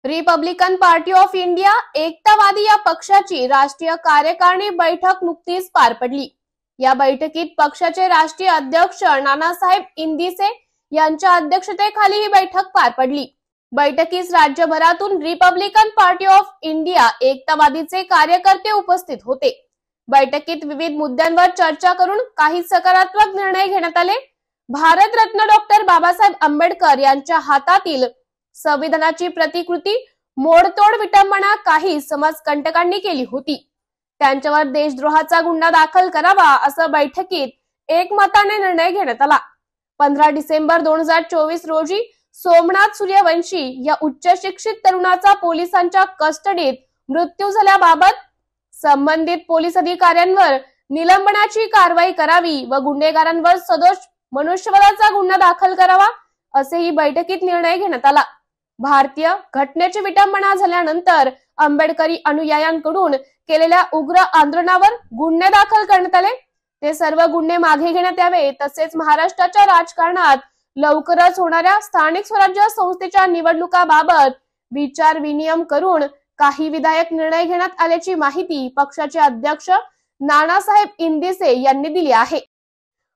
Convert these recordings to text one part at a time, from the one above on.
Republican party of India एकतावादी या पक्षाची राष्ट्रीय कार्यकारिणी बैठक नुकतीच पार पडली। या बैठकीत पक्षाचे राष्ट्रीय अध्यक्ष नानासाहेब इंदिसे यांच्या अध्यक्षतेखाली ही बैठक पार पडली। बैठकीस राज्यभरातून रिपब्लिकन पार्टी ऑफ इंडिया एकतावादीचे कार्यकर्ते उपस्थित होते। बैठकीत विविध मुद्द्यांवर चर्चा करून काही सकारात्मक निर्णय घेण्यात आले। भारतरत्न डॉक्टर बाबासाहेब आंबेडकर यांच्या हातातील संविधानाची प्रतिकृती मोडतोड विटंबना काही समाजकंटकांनी केली होती। त्यांच्यावर देशद्रोहाचा गुन्हा दाखल करावा असं बैठकीत एकमताने निर्णय घेण्यात आला। 15 डिसेंबर 2024 रोजी सोमनाथ सूर्यवंशी या उच्च शिक्षित तरुणाचा पोलिसांच्या कस्टडीत मृत्यू झाल्याबाबत संबंधित पोलीस अधिकाऱ्यांवर निलंबनाची कारवाई करावी व गुन्हेगारांवर सदोष मनुष्यवधाचा गुन्हा दाखल करावा असेही बैठकीत निर्णय घेण्यात आला। भारतीय घटनेची विटंबना झाल्यानंतर आंबेडकरी अनुयायांकडून केलेल्या उग्र आंदोलनावर गुन्हे दाखल करण्यात आले। ते सर्व गुन्हे मागे घेण्यात यावे। तसेच महाराष्ट्राच्या राजकारणात लवकरच होणाऱ्या स्थानिक स्वराज्य संस्थेच्या निवडणुकाबाबत विचार विनिमय करून काही विधायक निर्णय घेण्यात आल्याची माहिती पक्षाचे अध्यक्ष नानासाहेब इंदिसे यांनी दिली आहे।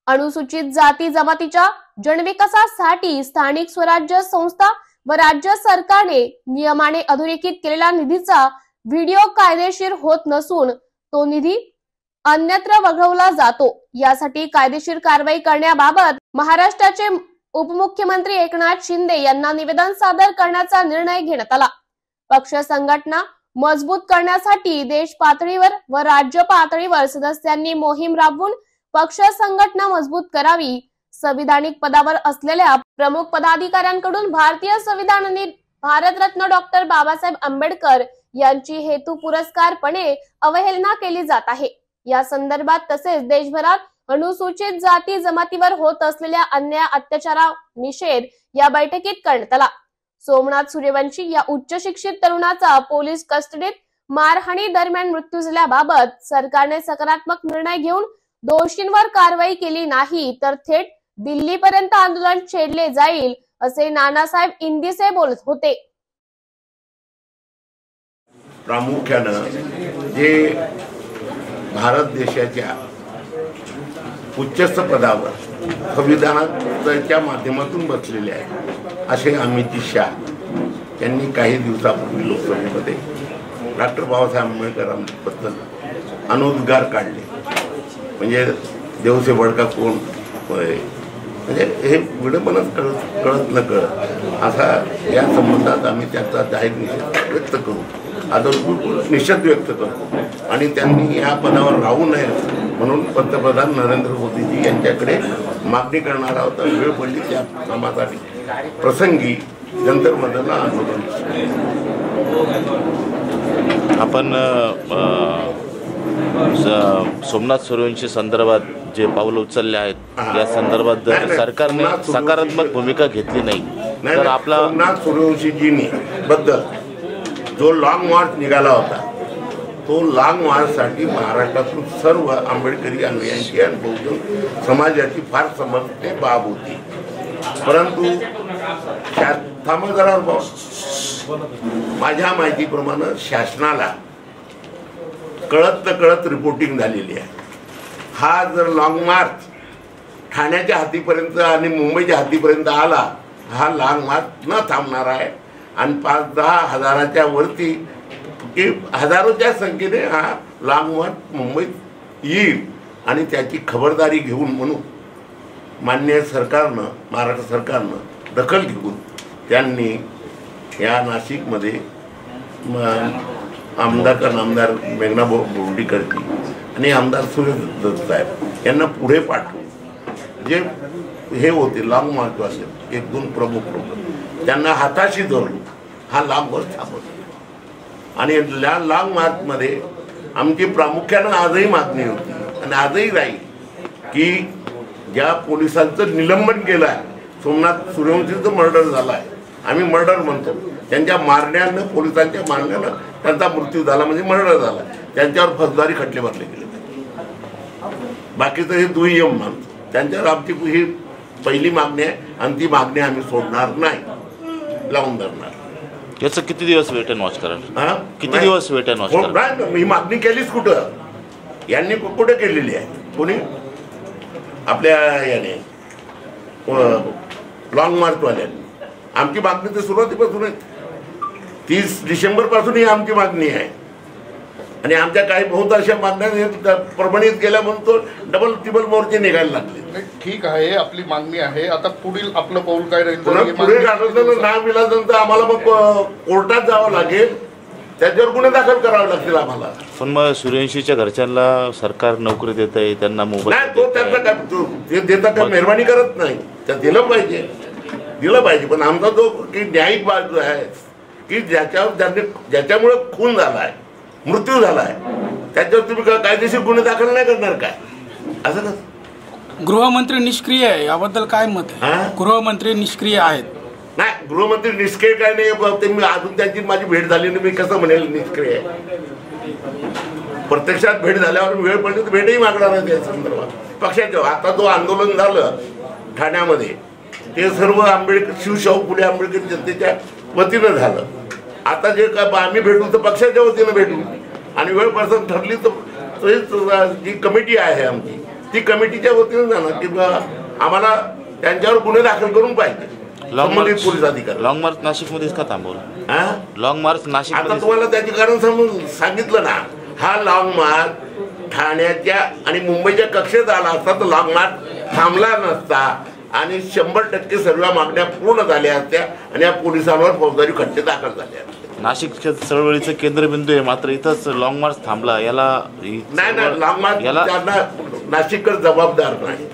अनुसूचित जाती जमातीच्या जनविकासासाठी स्थानिक स्वराज्य संस्था व राज्य सरकारने नियमाने अधोरेखित केलेला निधीचा व्हिडिओ कायदेशीर होत नसून तो निधी अन्यत्र वगळवला जातो। यासाठी कायदेशीर कारवाई करण्याबाबत महाराष्ट्राचे उपमुख्यमंत्री एकनाथ शिंदे यांना निवेदन सादर करण्याचा निर्णय घेण्यात आला। पक्ष संघटना मजबूत करण्यासाठी देश पातळीवर व राज्य पातळीवर सदस्यांनी मोहीम राबवून पक्ष संघटना मजबूत करावी। संविधानिक पदावर असलेल्या प्रमुख पदाधिकाऱ्यांकडून भारतीय संविधान आणि भारतरत्न डॉक्टर बाबासाहेब आंबेडकर यांची हेतू पुरस्कारपणे अवहेलना केली जात आहे। या संदर्भात तसेच देशभरात अनुसूचित जाती जमातीवर होत असलेल्या अन्याय अत्याचारा निषेध या बैठकीत करण्यात आला। सोमनाथ सूर्यवंशी या उच्च शिक्षित तरुणाचा पोलीस कस्टडीत मारहाणी दरम्यान मृत्यू झाल्याबाबत सरकारने सकारात्मक निर्णय घेऊन दोषींवर कारवाई केली नाही तर थेट दिल्लीपर्यंत आंदोलन छेडले जाईल असे नानासाहेब इंदिसे बोलत होते। प्रामुख्याने जे भारत देशाच्या उच्चस्थ पदावर संविधानाच्या माध्यमातून बसलेले आहेत असे अमित शाह यांनी काही दिवसापूर्वी लोकसभेमध्ये डॉक्टर बाबासाहेब आंबेडकरांबद्दल अनुद्गार काढले। म्हणजे देव से बडका कोण म्हणजे हे विडंबनच कळत न कळत असा या संबंधात आम्ही त्याचा जाहीर निषेध व्यक्त करू, आदरपूर्वक निषेध व्यक्त करतो आणि त्यांनी या पदावर राहू नये म्हणून पंतप्रधान नरेंद्र मोदीजी यांच्याकडे मागणी करणार आहोत। वेळ पडली त्या कामासाठी प्रसंगी जंतर मंतरला आंदोलन आपण सोमनाथ सूर्यवंशी संदर्भात जे पावलं उचलले आहेत या संदर्भात सरकारने सकारात्मक भूमिका घेतली नाही तर आपला सोमनाथ सूर्यवंशीजींनी बद्दल जो लॉंग मार्च निघाला होता तो लॉंग मार्चसाठी महाराष्ट्रातून सर्व आंबेडकरी अनुयायांची आणि बहुजन समाजाची फार समर्थ बाब होती। परंतु माझ्या माहितीप्रमाणे शासनाला कळत रिपोर्टिंग झालेली आहे। हा जर लॉंग मार्च ठाण्याच्या हद्दीपर्यंत आणि मुंबईच्या हद्दीपर्यंत आला हा लॉंग मार्च न थांबणार आहे आणि 5-10 हजाराच्या वरती हजारोच्या संख्येने हा लॉंग मार्च मुंबईत येईल आणि त्याची खबरदारी घेऊन म्हणून माननीय सरकारनं महाराष्ट्र सरकारनं दखल घेऊन त्यांनी या नाशिकमध्ये आमदार मेघना बोर्डीकरजी आणि आमदार सूर्य साहेब यांना पुढे पाठवून जे हे होते लॉंग मार्च वाले 1-2 प्रमुख लोक त्यांना हाताशी धरून हा लॉंग मार्च थांबवला आणि या लॉंग मार्चमध्ये आमची प्रामुख्यानं आजही मागणी होती आणि आजही राहील की ज्या पोलिसांचं निलंबन केलं आहे, सोमनाथ सूर्यवंशीचं मर्डर झालं आहे, आम्ही मर्डर म्हणतो, त्यांच्या मारण्यानं पोलिसांच्या मारण्यानं त्यांचा मृत्यू झाला म्हणजे मर्डर झाला, त्यांच्यावर फौजदारी खटले भरले गेले। बाकीचं हे दुय्यम मानतो, त्यांच्यावर आमची ही पहिली मागणी आहे आणि ती मागणी आम्ही सोडणार नाही, लावून धरणार। याचं किती दिवस वेट अँड वॉच कराल? हा? किती दिवस वेट अँड वॉच कराल? नाही, मी मागणी केलीच कुठं, यांनी कुठे केलेली आहे? कोणी आपल्या याने लॉंग मार्चवाल्यांनी. आमची मागणी तर सुरुवातीपासून आहे, 30 डिसेंबर पासून ही आमची मागणी आहे. आणि आमच्या काही बहुत अशा मागण्या परभणीत गेल्या म्हणून तो डबल टिबल मोर्चे निघायला लागले. ठीक आहे, आपली मागणी आहे. आता पुढील आपलं पाऊल काय राहील? पुढे काढलं नाव विलाजनंतर आम्हाला मग कोर्टात जावं लागेल, त्याच्यावर गुन्हे दाखल करावे लागतील आम्हाला. पण मग सूर्यवंशीच्या घरच्यांना सरकार नोकरी देत आहे, त्यांना मोबाईल नाही, तो त्यांचा काय देता काय मेहरबानी करत नाही, त्या दिलं पाहिजे. पण आमचा जो की न्यायिक बाजू आहे की ज्याच्यामुळे खून झालाय, मृत्यू झालाय, त्याच्यावर तुम्ही कायदेशीर गुन्हे दाखल नाही करणार काय? असं कसं? गृहमंत्री निष्क्रिय आहे, याबद्दल काय मत आहे? गृहमंत्री निष्क्रिय आहेत. नाही, गृहमंत्री निष्क्रिय काय नाही, ते मी अजून त्यांची माझी भेट झाली नाही, मी कसं म्हणेल निष्क्रिय आहे? प्रत्यक्षात भेट झाल्यावर वेळ पडली तर भेटही मागणार आहे त्या संदर्भात. पक्षाच्या आता जो आंदोलन झालं ठाण्यामध्ये, ते सर्व शिवशाहू फुले आंबेडकर जनतेच्या वतीनं झालं. आता जे काय आम्ही भेटू तर पक्षाच्या वतीनं भेटू, आणि वेळ पसंत ठरली तर जी कमिटी आहे आमची, ती कमिटीच्या वतीनं जाणार की आम्हाला त्यांच्यावर गुन्हे दाखल करून पाहिजे. पोलीस अधिकारी लॉंग मार्च नाशिकमध्येच का थांबवलं? लॉंग मार्च नाशिक, आता तुम्हाला त्याचे कारण समजून सांगितलं ना. हा लॉंग मार्च ठाण्याच्या आणि मुंबईच्या कक्षेत आला असता तर लॉंग मार्च थांबला नसता आणि 100% सर्व मागण्या पूर्ण झाल्या असत्या आणि या पोलिसांवर फौजदारी खटले दाखल झाले असते. नाशिक चळवळीचं केंद्रबिंदू आहे, मात्र इथंच लॉंग मार्च थांबला. याला नाही, लॉंग मार्च त्यांना नाशिककर जबाबदार नाही.